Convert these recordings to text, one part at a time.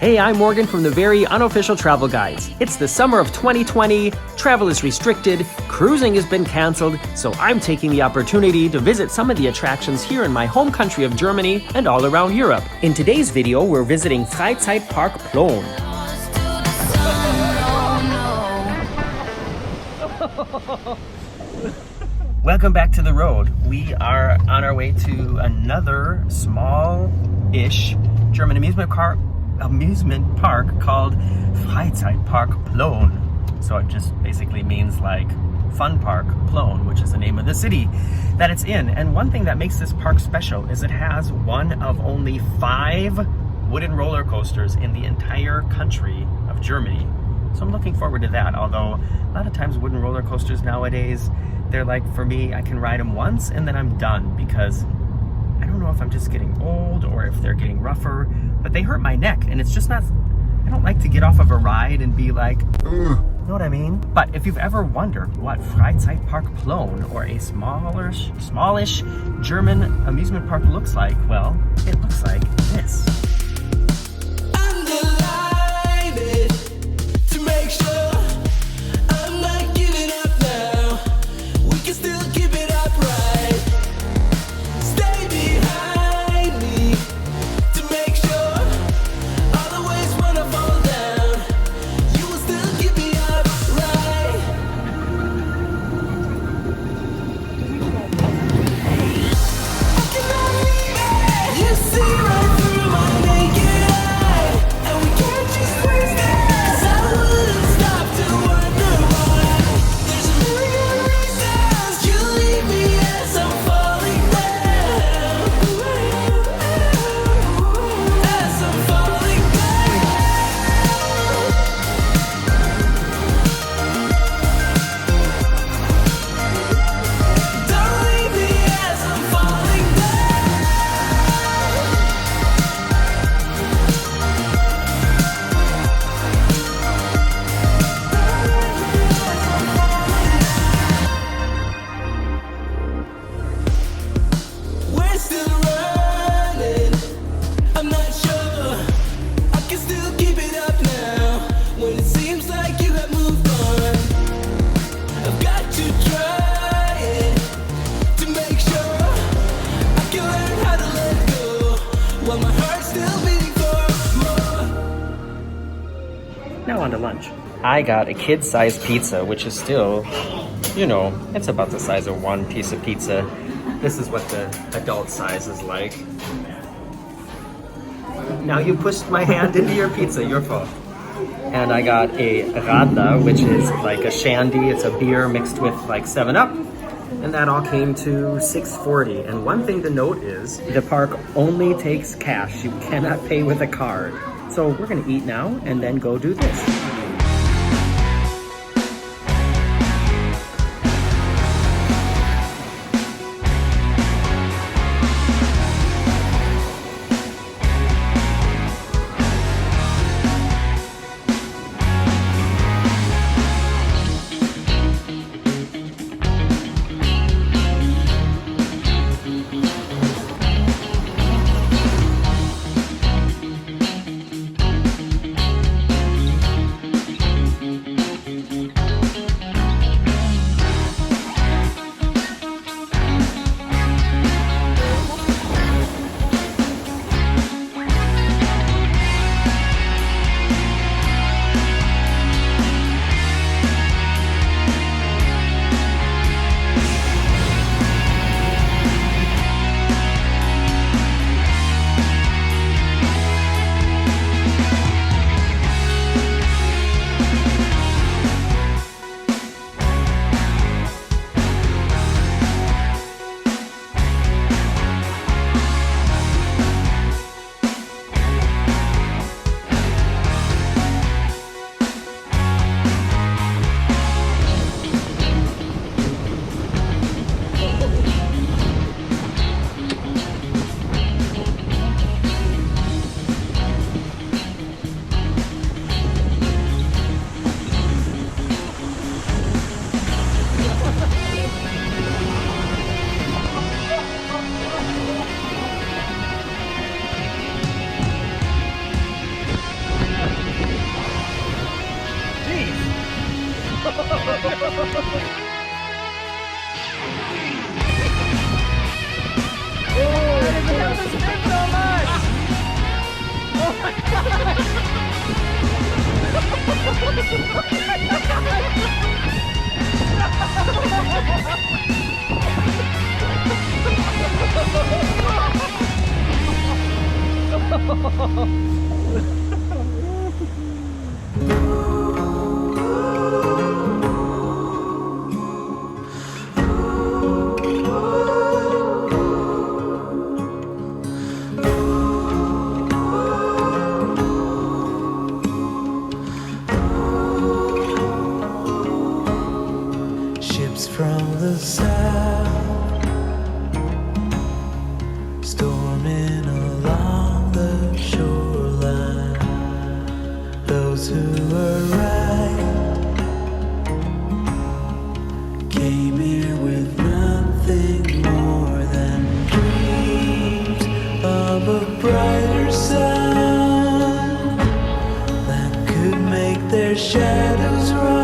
Hey, I'm Morgan from the very unofficial travel guides. It's the summer of 2020, travel is restricted, cruising has been canceled, so I'm taking the opportunity to visit some of the attractions here in my home country of Germany and all around Europe. In today's video, we're visiting Freizeit Park Plohn. Welcome back to the road. We are on our way to another small-ish German amusement park called Freizeit Park Plohn. So it just basically means like Fun Park Plohn, which is the name of the city that it's in. And one thing that makes this park special is it has one of only 5 wooden roller coasters in the entire country of Germany. So I'm looking forward to that, although a lot of times wooden roller coasters nowadays, they're like, for me, I can ride them once and then I'm done, because I don't know if I'm just getting old or if they're getting rougher, but they hurt my neck, and it's just not, I don't like to get off of a ride and be like, ugh, you know what I mean? But if you've ever wondered what Freizeit Park Plohn, or a smallish German amusement park looks like, well, it looks like this. Now on to lunch. I got a kid-sized pizza, which is still, you know, it's about the size of one piece of pizza. This is what the adult size is like. Now you pushed my hand into your pizza, your fault. And I got a Radler, which is like a shandy. It's a beer mixed with like 7-Up. And that all came to $6.40. And one thing to note is the park only takes cash. You cannot pay with a card. So we're gonna eat now and then go do this. Ships from the south storming along the shoreline. Those who arrived came here with nothing more than dreams of a brighter sun that could make their shadows run.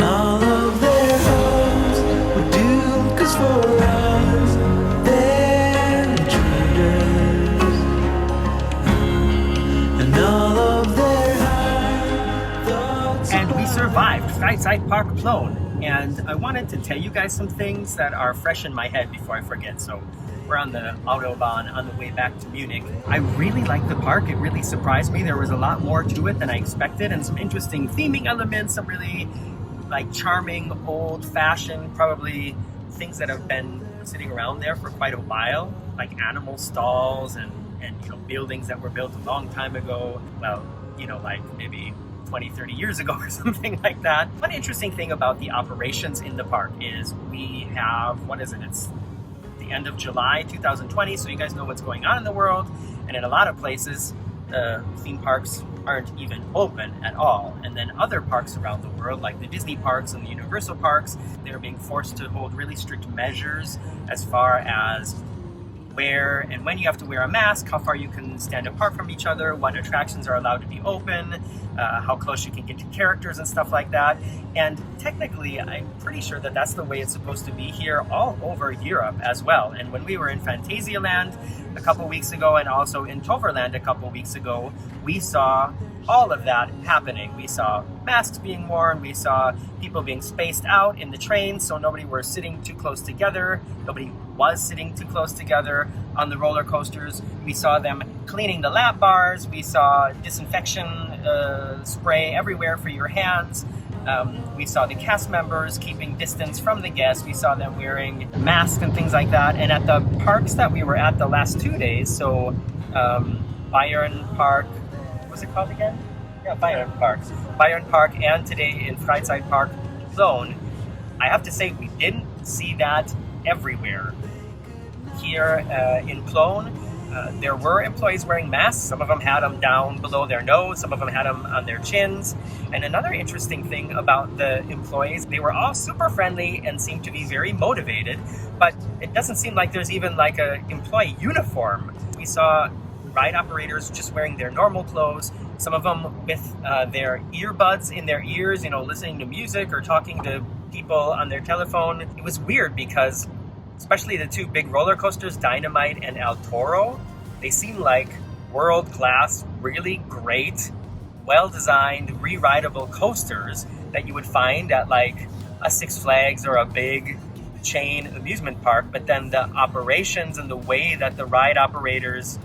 All of their hopes were doomed, 'cause for us they're intruders, and all of their high thoughts. And we survived Freizeit Park Plohn. And I wanted to tell you guys some things that are fresh in my head before I forget. So we're on the achterbahn on the way back to Munich. I really liked the park. It really surprised me. There was a lot more to it than I expected, and some interesting theming elements, some really like charming, old-fashioned, probably things that have been sitting around there for quite a while, like animal stalls and buildings that were built a long time ago. Well, like maybe 20, 30 years ago or something like that. One interesting thing about the operations in the park is we have, it's the end of July 2020, so you guys know what's going on in the world, and in a lot of places, theme parks aren't even open at all. And then other parks around the world, like the Disney parks and the Universal parks, they're being forced to hold really strict measures as far as where and when you have to wear a mask, how far you can stand apart from each other, what attractions are allowed to be open, how close you can get to characters and stuff like that. And technically, I'm pretty sure that that's the way it's supposed to be here all over Europe as well. And when we were in Phantasialand a couple weeks ago and also in Toverland a couple weeks ago, we saw all of that happening. We saw masks being worn, we saw people being spaced out in the trains so nobody were sitting too close together, nobody was sitting too close together on the roller coasters. We saw them cleaning the lap bars, we saw disinfection spray everywhere for your hands. We saw the cast members keeping distance from the guests. We saw them wearing masks and things like that. And at the parks that we were at the last 2 days, so Bayern Park, what's it called again? Yeah, Bayern Park. Bayern Park, and today in Freizeit Park Plohn, I have to say we didn't see that everywhere. Here in Plohn, there were employees wearing masks. Some of them had them down below their nose, some of them had them on their chins. And another interesting thing about the employees, they were all super friendly and seemed to be very motivated, but it doesn't seem like there's even like a employee uniform. We saw ride operators just wearing their normal clothes, some of them with their earbuds in their ears, listening to music or talking to people on their telephone. It was weird because especially the two big roller coasters, Dynamite and Toro, they seem like world-class, really great, well-designed, re-rideable coasters that you would find at like a Six Flags or a big chain amusement park. But then the operations and the way that the ride operators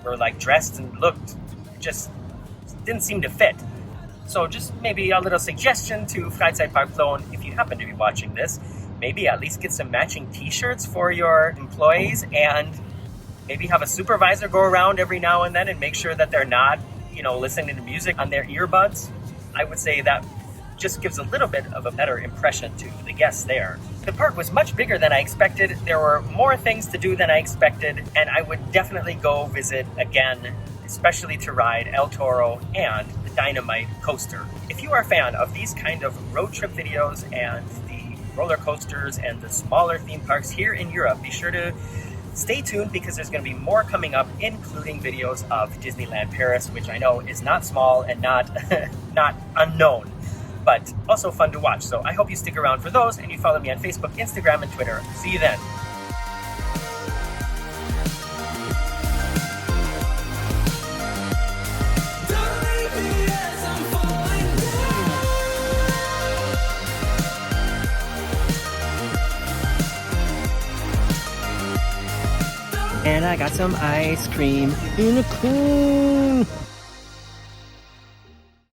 were like dressed and looked just didn't seem to fit. So just maybe a little suggestion to Freizeit Park Plohn, if you happen to be watching this, maybe at least get some matching t-shirts for your employees, and maybe have a supervisor go around every now and then and make sure that they're not, listening to music on their earbuds. I would say that just gives a little bit of a better impression to the guests there. The park was much bigger than I expected. There were more things to do than I expected, and I would definitely go visit again, especially to ride El Toro and the Dynamite coaster. If you are a fan of these kind of road trip videos and the roller coasters and the smaller theme parks here in Europe, be sure to stay tuned because there's going to be more coming up, including videos of Disneyland Paris, which I know is not small and not not unknown, but also fun to watch. So I hope you stick around for those, and you follow me on Facebook, Instagram, and Twitter. See you then. And I got some ice cream in a cone.